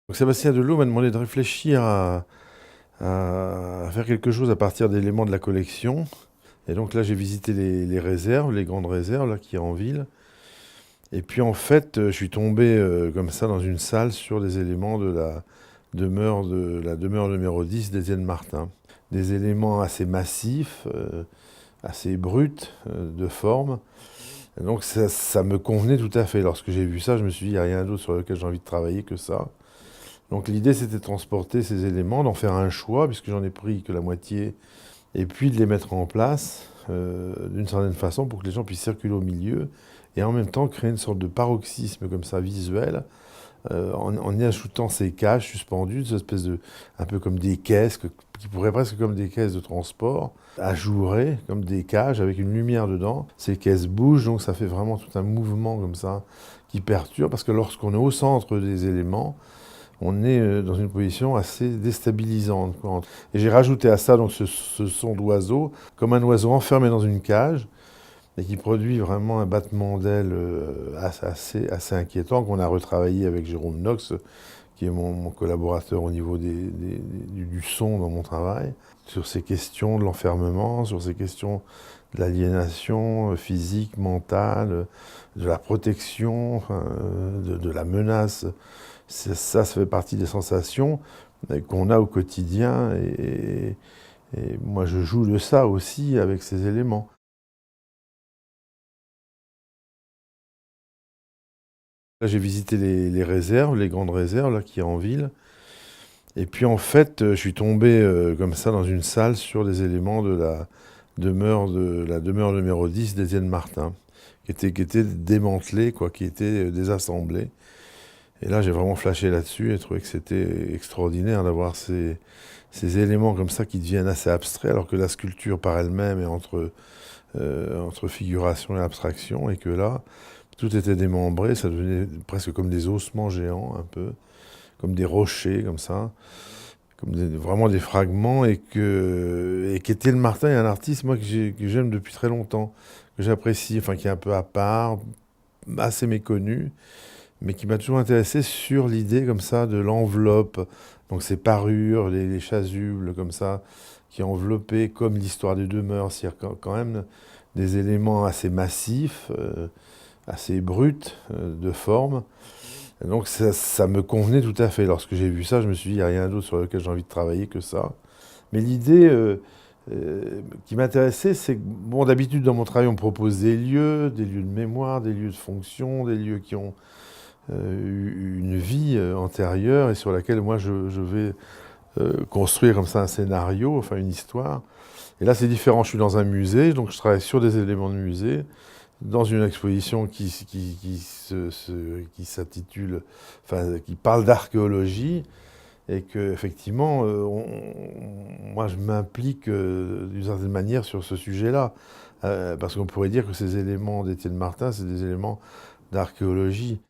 Donc Sébastien Delot m'a demandé de réfléchir à faire quelque chose à partir d'éléments de la collection. Et donc là, j'ai visité les réserves, les grandes réserves là, qu'il y a en ville. Et puis en fait, je suis tombé comme ça dans une salle sur des éléments de la demeure numéro 10 d'Étienne Martin. Des éléments assez massifs, assez bruts de forme. Et donc ça me convenait tout à fait. Lorsque j'ai vu ça, je me suis dit, il n'y a rien d'autre sur lequel j'ai envie de travailler que ça. Donc l'idée, c'était de transporter ces éléments, d'en faire un choix, puisque j'en ai pris que la moitié, et puis de les mettre en place d'une certaine façon pour que les gens puissent circuler au milieu, et en même temps créer une sorte de paroxysme comme ça visuel, en y ajoutant ces cages suspendues, ces espèces de, un peu comme des caisses, qui pourraient presque comme des caisses de transport, ajourées, comme des cages avec une lumière dedans. Ces caisses bougent, donc ça fait vraiment tout un mouvement comme ça qui perturbe, parce que lorsqu'on est au centre des éléments, on est dans une position assez déstabilisante, quoi. Et j'ai rajouté à ça donc ce son d'oiseau, comme un oiseau enfermé dans une cage, et qui produit vraiment un battement d'ailes assez inquiétant, qu'on a retravaillé avec Jérôme Knox, qui est mon collaborateur au niveau du son dans mon travail, sur ces questions de l'enfermement, sur ces questions de l'aliénation physique, mentale, de la protection, enfin, de la menace. Ça fait partie des sensations qu'on a au quotidien, et moi je joue de ça aussi avec ces éléments. Là, j'ai visité les réserves, les grandes réserves là, qu'il y a en ville. Et puis en fait, je suis tombé comme ça dans une salle sur des éléments de la demeure numéro 10 d'Étienne Martin, qui était démantelée, quoi, qui était désassemblée. Et là, j'ai vraiment flashé là-dessus et trouvé que c'était extraordinaire d'avoir ces éléments comme ça qui deviennent assez abstraits, alors que la sculpture par elle-même est entre figuration et abstraction, et que là, tout était démembré, ça devenait presque comme des ossements géants, un peu, comme des rochers, comme ça, comme vraiment des fragments, et qu'Étienne Martin est un artiste, moi, que j'aime depuis très longtemps, que j'apprécie, enfin, qui est un peu à part, assez méconnu, mais qui m'a toujours intéressé sur l'idée comme ça de l'enveloppe, donc ces parures, les chasubles comme ça, qui enveloppaient comme l'histoire des demeures, c'est-à-dire quand même des éléments assez massifs, assez bruts de forme. Et donc ça me convenait tout à fait. Lorsque j'ai vu ça, je me suis dit, il n'y a rien d'autre sur lequel j'ai envie de travailler que ça. Mais l'idée qui m'intéressait, c'est que, bon, d'habitude dans mon travail, on me propose des lieux de mémoire, des lieux de fonction, des lieux qui ont une vie antérieure et sur laquelle moi je vais construire comme ça un scénario, enfin une histoire. Et là c'est différent, je suis dans un musée, donc je travaille sur des éléments de musée, dans une exposition qui s'intitule, enfin qui parle d'archéologie, et que effectivement, moi je m'implique d'une certaine manière sur ce sujet-là, parce qu'on pourrait dire que ces éléments d'Étienne Martin, c'est des éléments d'archéologie.